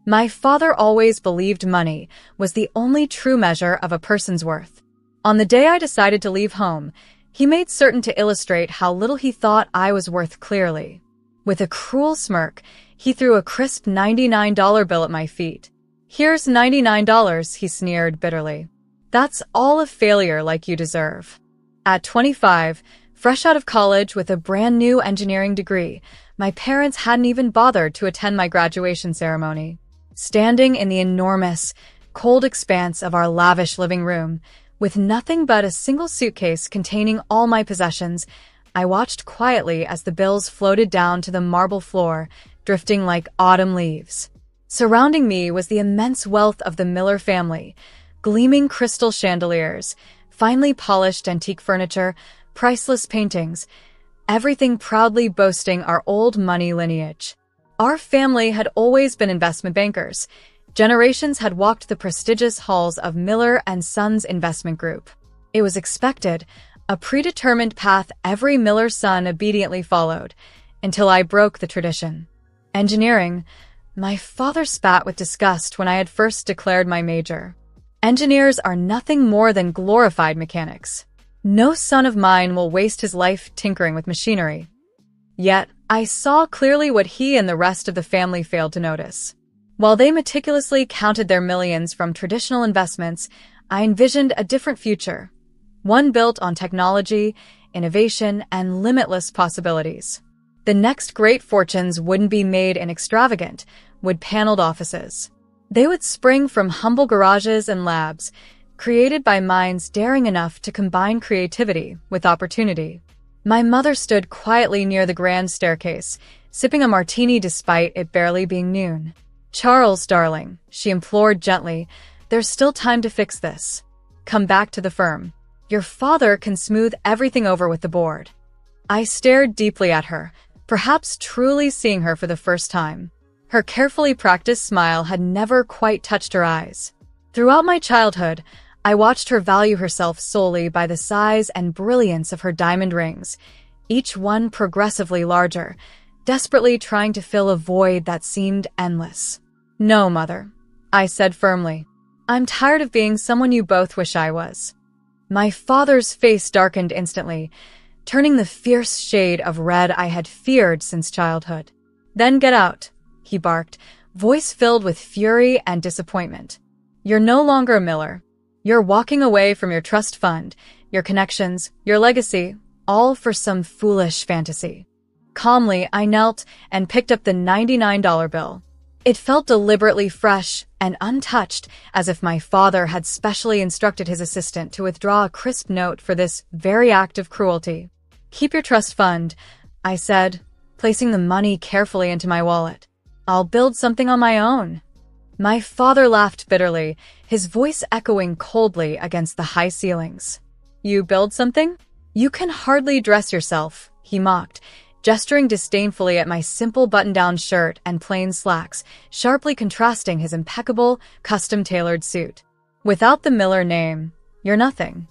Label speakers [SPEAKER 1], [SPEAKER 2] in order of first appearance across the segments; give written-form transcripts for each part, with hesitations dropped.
[SPEAKER 1] My father always believed money was the only true measure of a person's worth. On the day I decided to leave home, he made certain to illustrate how little he thought I was worth clearly. With a cruel smirk, he threw a crisp $99 bill at my feet. "Here's $99, he sneered bitterly. "That's all a failure like you deserve." At 25, fresh out of college with a brand new engineering degree, my parents hadn't even bothered to attend my graduation ceremony. Standing in the enormous, cold expanse of our lavish living room, with nothing but a single suitcase containing all my possessions, I watched quietly as the bills floated down to the marble floor, drifting like autumn leaves. Surrounding me was the immense wealth of the Miller family, gleaming crystal chandeliers, finely polished antique furniture, priceless paintings, everything proudly boasting our old money lineage. Our family had always been investment bankers. Generations had walked the prestigious halls of Miller and Sons Investment Group. It was expected, a predetermined path every Miller son obediently followed, until I broke the tradition. Engineering. My father spat with disgust when I had first declared my major. Engineers are nothing more than glorified mechanics. No son of mine will waste his life tinkering with machinery. Yet, I saw clearly what he and the rest of the family failed to notice. While they meticulously counted their millions from traditional investments, I envisioned a different future. One built on technology, innovation, and limitless possibilities. The next great fortunes wouldn't be made in extravagant, wood-paneled offices. They would spring from humble garages and labs, created by minds daring enough to combine creativity with opportunity. My mother stood quietly near the grand staircase, sipping a martini despite it barely being noon. "Charles, darling," she implored gently, "there's still time to fix this. Come back to the firm. Your father can smooth everything over with the board." I stared deeply at her, perhaps truly seeing her for the first time. Her carefully practiced smile had never quite touched her eyes. Throughout my childhood, I watched her value herself solely by the size and brilliance of her diamond rings, each one progressively larger, desperately trying to fill a void that seemed endless. "No, Mother," I said firmly. "I'm tired of being someone you both wish I was." My father's face darkened instantly, turning the fierce shade of red I had feared since childhood. "Then get out," he barked, voice filled with fury and disappointment. "You're no longer a Miller. You're walking away from your trust fund, your connections, your legacy, all for some foolish fantasy." Calmly, I knelt and picked up the $99 bill. It felt deliberately fresh and untouched, as if my father had specially instructed his assistant to withdraw a crisp note for this very act of cruelty. "Keep your trust fund," I said, placing the money carefully into my wallet. "I'll build something on my own." My father laughed bitterly, his voice echoing coldly against the high ceilings. "You build something? You can hardly dress yourself," he mocked, gesturing disdainfully at my simple button-down shirt and plain slacks, sharply contrasting his impeccable, custom-tailored suit. "Without the Miller name, you're nothing."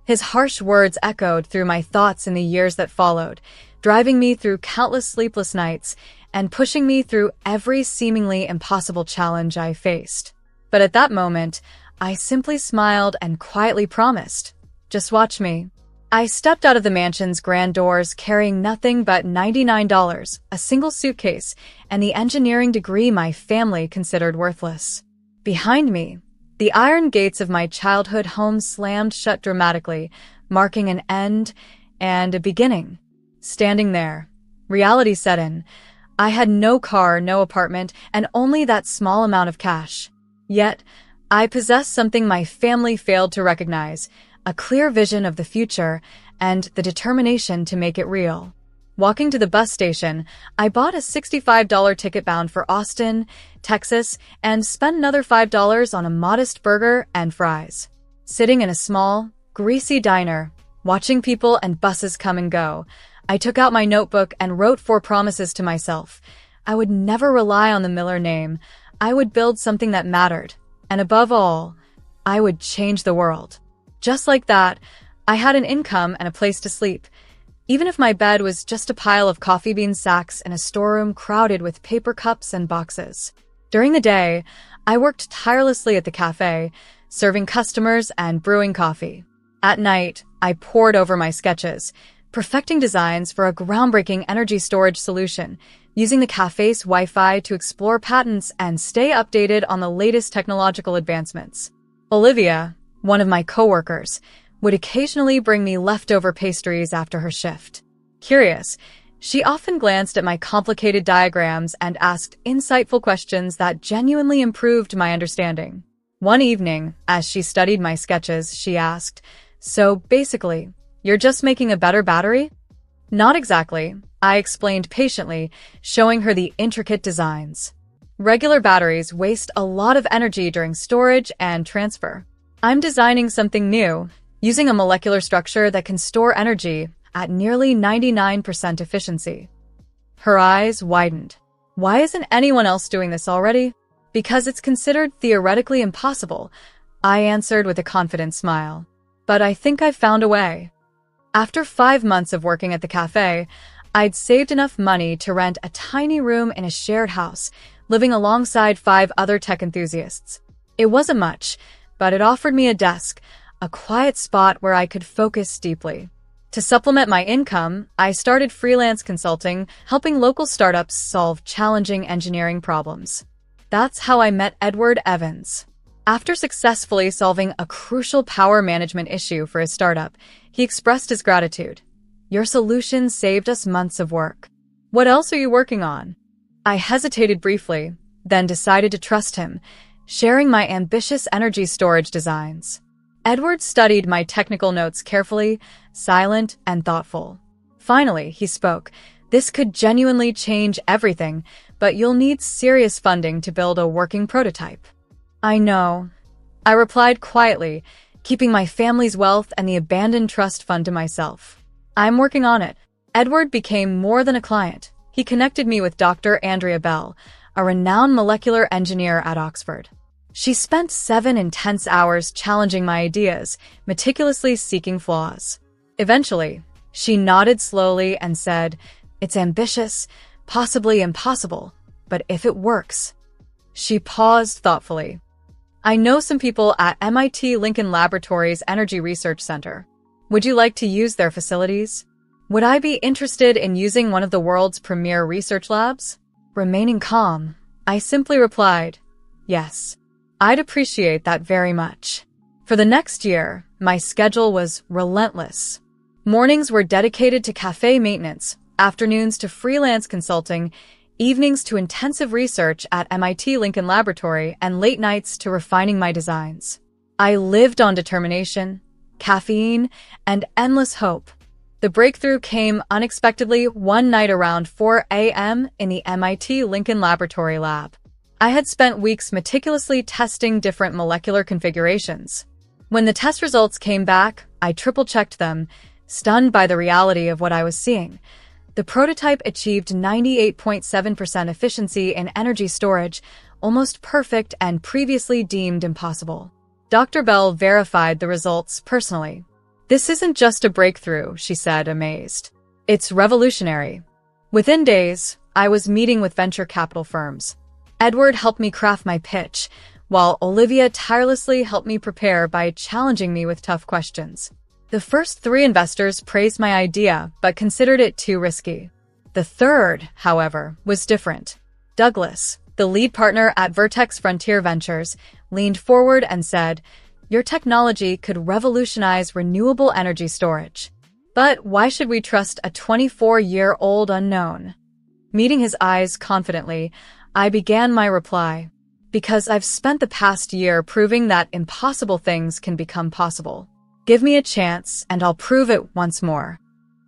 [SPEAKER 1] His harsh words echoed through my thoughts in the years that followed, driving me through countless sleepless nights and pushing me through every seemingly impossible challenge I faced. But at that moment, I simply smiled and quietly promised, "Just watch me." I stepped out of the mansion's grand doors carrying nothing but $99, a single suitcase, and the engineering degree my family considered worthless. Behind me, the iron gates of my childhood home slammed shut dramatically, marking an end and a beginning. Standing there, reality set in. I had no car, no apartment, and only that small amount of cash. Yet, I possessed something my family failed to recognize, a clear vision of the future and the determination to make it real. Walking to the bus station, I bought a $65 ticket bound for Austin, Texas, and spent another $5 on a modest burger and fries. Sitting in a small, greasy diner, watching people and buses come and go, I took out my notebook and wrote 4 promises to myself. I would never rely on the Miller name. I would build something that mattered. And above all, I would change the world. Just like that, I had an income and a place to sleep. Even if my bed was just a pile of coffee bean sacks in a storeroom crowded with paper cups and boxes. During the day, I worked tirelessly at the cafe, serving customers and brewing coffee. At night, I pored over my sketches, perfecting designs for a groundbreaking energy storage solution, using the cafe's Wi-Fi to explore patents and stay updated on the latest technological advancements. Olivia, one of my coworkers, would occasionally bring me leftover pastries after her shift. Curious, she often glanced at my complicated diagrams and asked insightful questions that genuinely improved my understanding. One evening, as she studied my sketches, she asked, "So basically, you're just making a better battery?" "Not exactly," I explained patiently, showing her the intricate designs. "Regular batteries waste a lot of energy during storage and transfer. I'm designing something new, using a molecular structure that can store energy at nearly 99% efficiency." Her eyes widened. "Why isn't anyone else doing this already?" "Because it's considered theoretically impossible," I answered with a confident smile. "But I think I've found a way." After 5 months of working at the cafe, I'd saved enough money to rent a tiny room in a shared house, living alongside 5 other tech enthusiasts. It wasn't much, but it offered me a desk, a quiet spot where I could focus deeply. To supplement my income, I started freelance consulting, helping local startups solve challenging engineering problems. That's how I met Edward Evans. After successfully solving a crucial power management issue for his startup, he expressed his gratitude. "Your solution saved us months of work. What else are you working on?" I hesitated briefly, then decided to trust him, sharing my ambitious energy storage designs. Edward studied my technical notes carefully, silent and thoughtful. Finally, he spoke. "This could genuinely change everything, but you'll need serious funding to build a working prototype." "I know," I replied quietly, keeping my family's wealth and the abandoned trust fund to myself. "I'm working on it." Edward became more than a client. He connected me with Dr. Andrea Bell, a renowned molecular engineer at Oxford. She spent 7 intense hours challenging my ideas, meticulously seeking flaws. Eventually, she nodded slowly and said, "It's ambitious, possibly impossible, but if it works." She paused thoughtfully. "I know some people at MIT Lincoln Laboratory's Energy Research Center. Would you like to use their facilities? Would I be interested in using one of the world's premier research labs?" Remaining calm, I simply replied, "Yes. I'd appreciate that very much." For the next year, my schedule was relentless. Mornings were dedicated to cafe maintenance, afternoons to freelance consulting, evenings to intensive research at MIT Lincoln Laboratory, and late nights to refining my designs. I lived on determination, caffeine, and endless hope. The breakthrough came unexpectedly one night around 4 a.m. in the MIT Lincoln Laboratory lab. I had spent weeks meticulously testing different molecular configurations. When the test results came back, I triple-checked them, stunned by the reality of what I was seeing. The prototype achieved 98.7% efficiency in energy storage, almost perfect and previously deemed impossible. Dr. Bell verified the results personally. "This isn't just a breakthrough," she said, amazed. "It's revolutionary." Within days, I was meeting with venture capital firms. Edward helped me craft my pitch, while Olivia tirelessly helped me prepare by challenging me with tough questions. The first 3 investors praised my idea, but considered it too risky. The third, however, was different. Douglas, the lead partner at Vertex Frontier Ventures, leaned forward and said, "Your technology could revolutionize renewable energy storage. But why should we trust a 24-year-old unknown?" Meeting his eyes confidently, I began my reply. "Because I've spent the past year proving that impossible things can become possible. Give me a chance, and I'll prove it once more."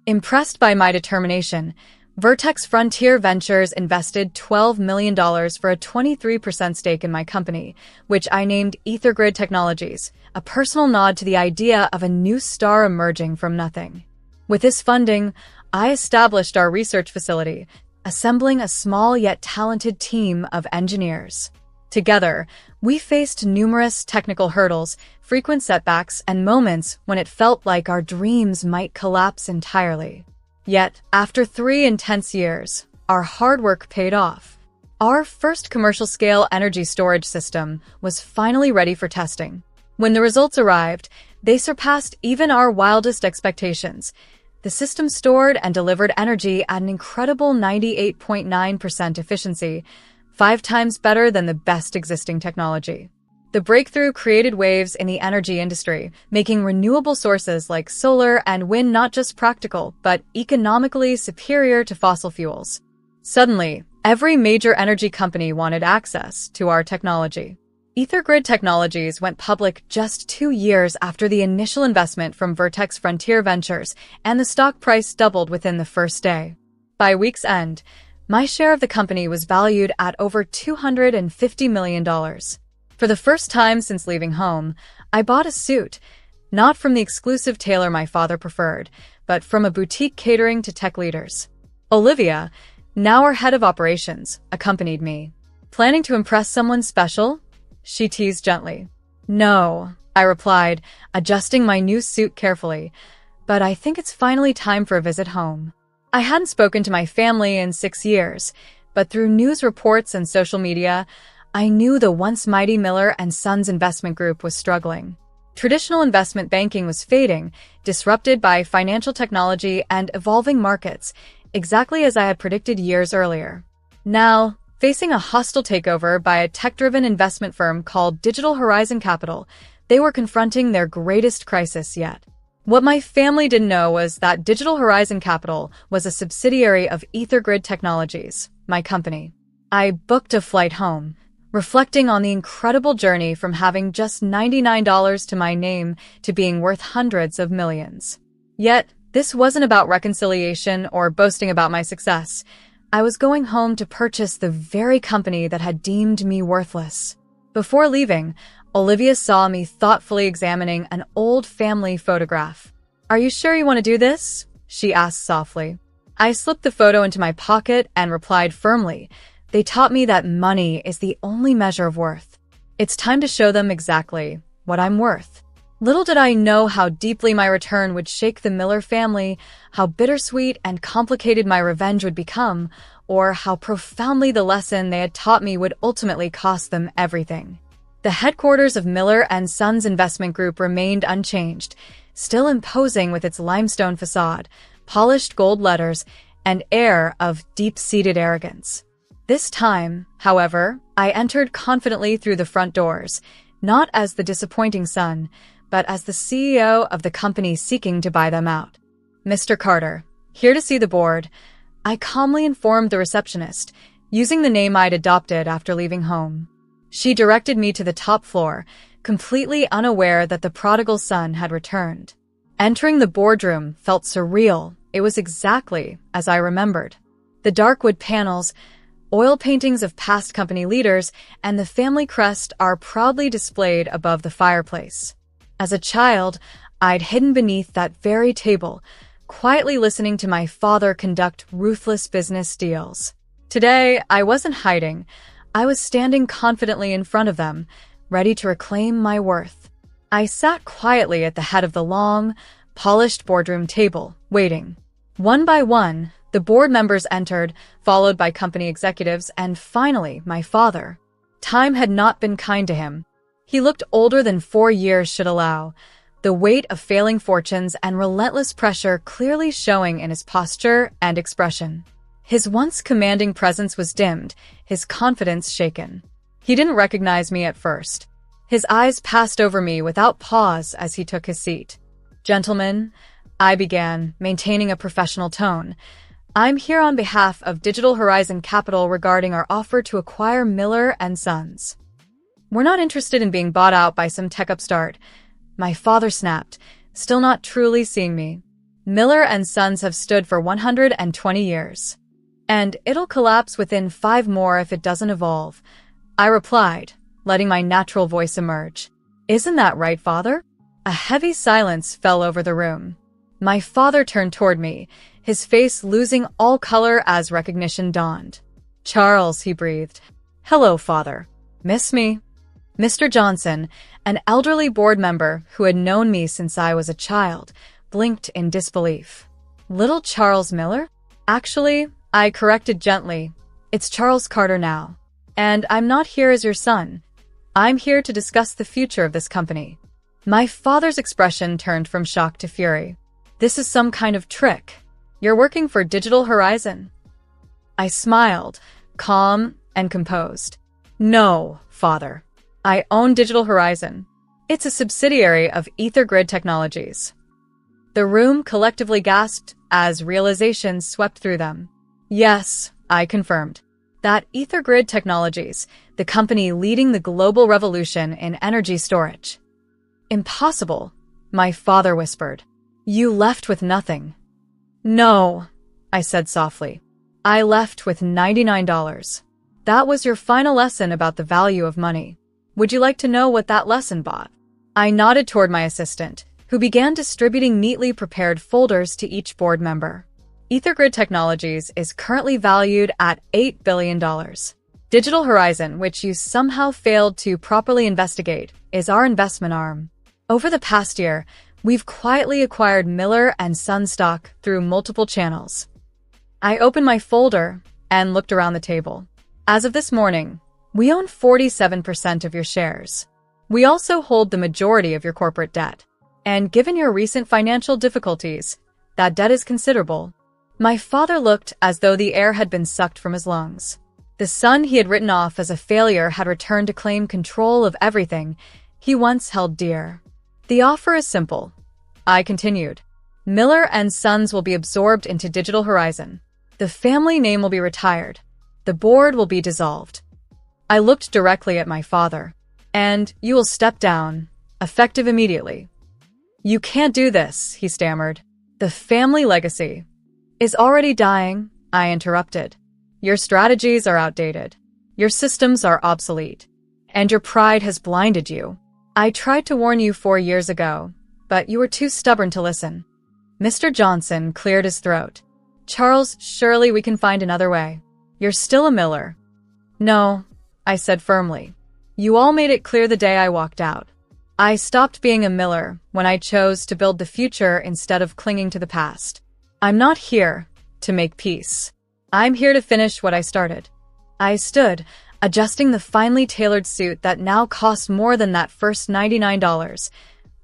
[SPEAKER 1] Impressed by my determination, Vertex Frontier Ventures invested $12 million for a 23% stake in my company, which I named EtherGrid Technologies, a personal nod to the idea of a new star emerging from nothing. With this funding, I established our research facility, assembling a small yet talented team of engineers. Together, we faced numerous technical hurdles, frequent setbacks, and moments when it felt like our dreams might collapse entirely. Yet, after 3 intense years, our hard work paid off. Our first commercial-scale energy storage system was finally ready for testing. When the results arrived, they surpassed even our wildest expectations. The system stored and delivered energy at an incredible 98.9% efficiency, 5 times better than the best existing technology. The breakthrough created waves in the energy industry, making renewable sources like solar and wind not just practical, but economically superior to fossil fuels. Suddenly, every major energy company wanted access to our technology. EtherGrid Technologies went public just 2 years after the initial investment from Vertex Frontier Ventures, and the stock price doubled within the first day. By week's end, my share of the company was valued at over $250 million. For the first time since leaving home, I bought a suit, not from the exclusive tailor my father preferred, but from a boutique catering to tech leaders. Olivia, now our head of operations, accompanied me. Planning to impress someone special? She teased gently. No, I replied, adjusting my new suit carefully, but I think it's finally time for a visit home. I hadn't spoken to my family in 6 years, but through news reports and social media, I knew the once mighty Miller & Sons investment group was struggling. Traditional investment banking was fading, disrupted by financial technology and evolving markets, exactly as I had predicted years earlier. Now, facing a hostile takeover by a tech-driven investment firm called Digital Horizon Capital, they were confronting their greatest crisis yet. What my family didn't know was that Digital Horizon Capital was a subsidiary of EtherGrid Technologies, my company. I booked a flight home, reflecting on the incredible journey from having just $99 to my name to being worth hundreds of millions. Yet, this wasn't about reconciliation or boasting about my success. I was going home to purchase the very company that had deemed me worthless. Before leaving, Olivia saw me thoughtfully examining an old family photograph. "Are you sure you want to do this?" she asked softly. I slipped the photo into my pocket and replied firmly, "They taught me that money is the only measure of worth. It's time to show them exactly what I'm worth." Little did I know how deeply my return would shake the Miller family, how bittersweet and complicated my revenge would become, or how profoundly the lesson they had taught me would ultimately cost them everything. The headquarters of Miller & Sons Investment Group remained unchanged, still imposing with its limestone facade, polished gold letters, and air of deep-seated arrogance. This time, however, I entered confidently through the front doors, not as the disappointing son, but as the CEO of the company seeking to buy them out. "Mr. Carter, here to see the board," I calmly informed the receptionist, using the name I'd adopted after leaving home. She directed me to the top floor, completely unaware that the prodigal son had returned. Entering the boardroom felt surreal. It was exactly as I remembered. The dark wood panels, oil paintings of past company leaders, and the family crest are proudly displayed above the fireplace. As a child, I'd hidden beneath that very table, quietly listening to my father conduct ruthless business deals. Today, I wasn't hiding. I was standing confidently in front of them, ready to reclaim my worth. I sat quietly at the head of the long, polished boardroom table, waiting. One by one, the board members entered, followed by company executives, and finally, my father. Time had not been kind to him. He looked older than 4 years should allow, the weight of failing fortunes and relentless pressure clearly showing in his posture and expression. His once commanding presence was dimmed, his confidence shaken. He didn't recognize me at first. His eyes passed over me without pause as he took his seat. "Gentlemen," I began, maintaining a professional tone, "I'm here on behalf of Digital Horizon Capital regarding our offer to acquire Miller & Sons. We're not interested in being bought out by some tech upstart." My father snapped, still not truly seeing me. "Miller & Sons have stood for 120 years. And it'll collapse within 5 more if it doesn't evolve," I replied, letting my natural voice emerge. "Isn't that right, Father?" A heavy silence fell over the room. My father turned toward me, his face losing all color as recognition dawned. "Charles," he breathed. "Hello, Father. Miss me?" Mr. Johnson, an elderly board member who had known me since I was a child, blinked in disbelief. "Little Charles Miller?" "Actually," I corrected gently, It's Charles Carter now. And I'm not here as your son. I'm here to discuss the future of this company. My father's expression turned from shock to fury. This is some kind of trick. You're working for Digital Horizon. I smiled, calm and composed. No, father. I own Digital Horizon. It's a subsidiary of EtherGrid Technologies. The room collectively gasped as realization swept through them. Yes, I confirmed. That EtherGrid Technologies, the company leading the global revolution in energy storage. Impossible, my father whispered. You left with nothing. No, I said softly. I left with $99. That was your final lesson about the value of money. Would you like to know what that lesson bought? I nodded toward my assistant, who began distributing neatly prepared folders to each board member. EtherGrid Technologies is currently valued at $8 billion. Digital Horizon, which you somehow failed to properly investigate, is our investment arm. Over the past year, we've quietly acquired Miller & Son stock through multiple channels. I opened my folder and looked around the table. As of this morning, we own 47% of your shares. We also hold the majority of your corporate debt. And given your recent financial difficulties, that debt is considerable. My father looked as though the air had been sucked from his lungs. The son he had written off as a failure had returned to claim control of everything he once held dear. The offer is simple, I continued. Miller & Sons will be absorbed into Digital Horizon. The family name will be retired. The board will be dissolved. I looked directly at my father. And you will step down, effective immediately. You can't do this, he stammered. The family legacy is already dying, I interrupted. Your strategies are outdated. Your systems are obsolete. And your pride has blinded you. I tried to warn you 4 years ago, but you were too stubborn to listen. Mr. Johnson cleared his throat. Charles, surely we can find another way. You're still a Miller. No, I said firmly. You all made it clear the day I walked out. I stopped being a Miller when I chose to build the future instead of clinging to the past. I'm not here to make peace. I'm here to finish what I started. I stood, adjusting the finely tailored suit that now cost more than that first $99,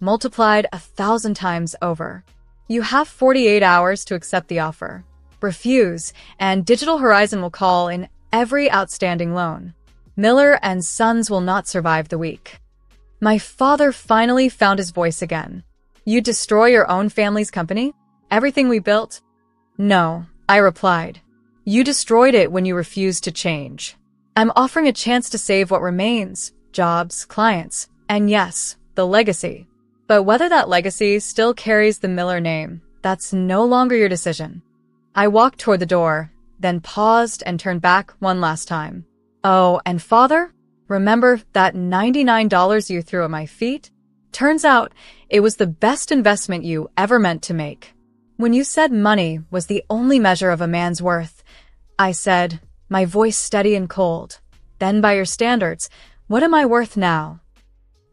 [SPEAKER 1] multiplied 1,000 times over. You have 48 hours to accept the offer. Refuse, and Digital Horizon will call in every outstanding loan. Miller & Sons will not survive the week. My father finally found his voice again. You destroy your own family's company? Everything we built? No, I replied. You destroyed it when you refused to change. I'm offering a chance to save what remains, jobs, clients, and yes, the legacy. But whether that legacy still carries the Miller name, that's no longer your decision. I walked toward the door, then paused and turned back one last time. Oh, and father, remember that $99 you threw at my feet? Turns out, it was the best investment you ever meant to make. When you said money was the only measure of a man's worth, I said, my voice steady and cold. Then by your standards, what am I worth now?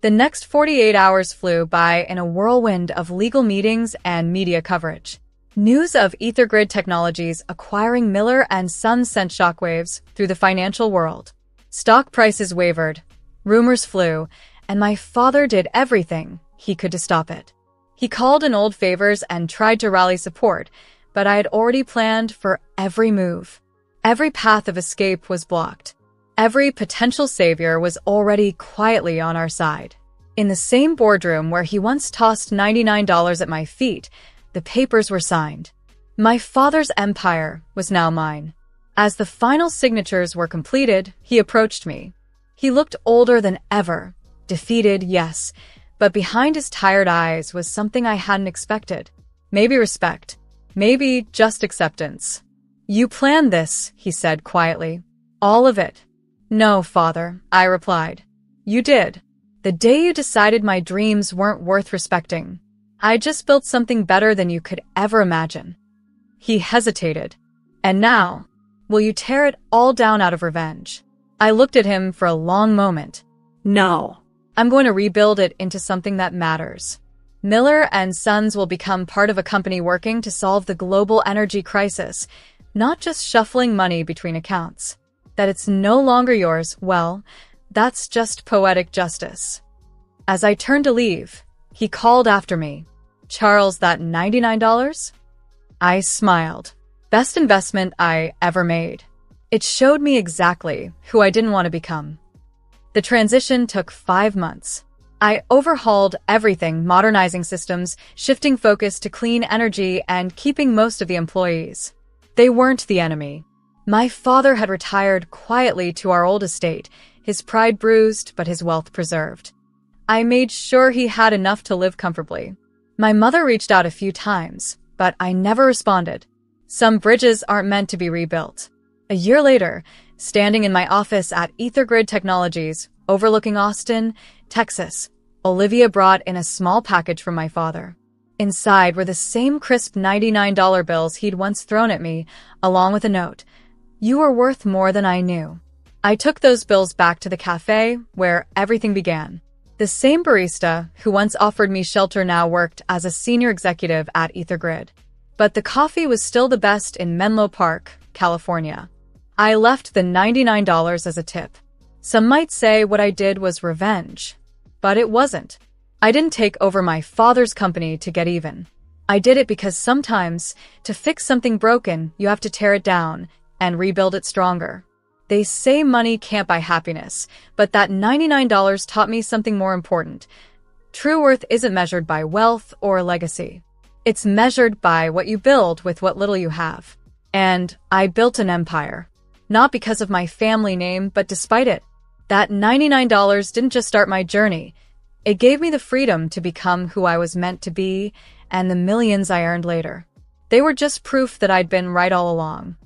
[SPEAKER 1] The next 48 hours flew by in a whirlwind of legal meetings and media coverage. News of EtherGrid Technologies acquiring Miller & Sons sent shockwaves through the financial world. Stock prices wavered, rumors flew, and my father did everything he could to stop it. He called in old favors and tried to rally support, but I had already planned for every move. Every path of escape was blocked. Every potential savior was already quietly on our side. In the same boardroom where he once tossed $99 at my feet, the papers were signed. My father's empire was now mine. As the final signatures were completed, he approached me. He looked older than ever, defeated, yes, but behind his tired eyes was something I hadn't expected. Maybe respect, maybe just acceptance. You planned this, he said quietly. All of it. No, father, I replied. You did. The day you decided my dreams weren't worth respecting. I just built something better than you could ever imagine. He hesitated. And now, will you tear it all down out of revenge? I looked at him for a long moment. No. I'm going to rebuild it into something that matters. Miller & Sons will become part of a company working to solve the global energy crisis, not just shuffling money between accounts. that it's no longer yours, well, that's just poetic justice. As I turned to leave, he called after me. "Charles, that $99? I smiled. Best investment I ever made. It showed me exactly who I didn't want to become. The transition took 5 months. I overhauled everything, modernizing systems, shifting focus to clean energy, and keeping most of the employees. They weren't the enemy. My father had retired quietly to our old estate, his pride bruised but his wealth preserved. I made sure he had enough to live comfortably. My mother reached out a few times, but I never responded. Some bridges aren't meant to be rebuilt. A year later, standing in my office at EtherGrid Technologies, overlooking Austin, Texas, Olivia brought in a small package from my father. Inside were the same crisp $99 bills he'd once thrown at me, along with a note. "You are worth more than I knew." I took those bills back to the café, where everything began. The same barista who once offered me shelter now worked as a senior executive at EtherGrid. But the coffee was still the best in Menlo Park, California. I left the $99 as a tip. Some might say what I did was revenge, but it wasn't. I didn't take over my father's company to get even. I did it because sometimes, to fix something broken, you have to tear it down and rebuild it stronger. They say money can't buy happiness, but that $99 taught me something more important. True worth isn't measured by wealth or legacy. It's measured by what you build with what little you have. And I built an empire. Not because of my family name, but despite it. That $99 didn't just start my journey. It gave me the freedom to become who I was meant to be, and the millions I earned later. They were just proof that I'd been right all along.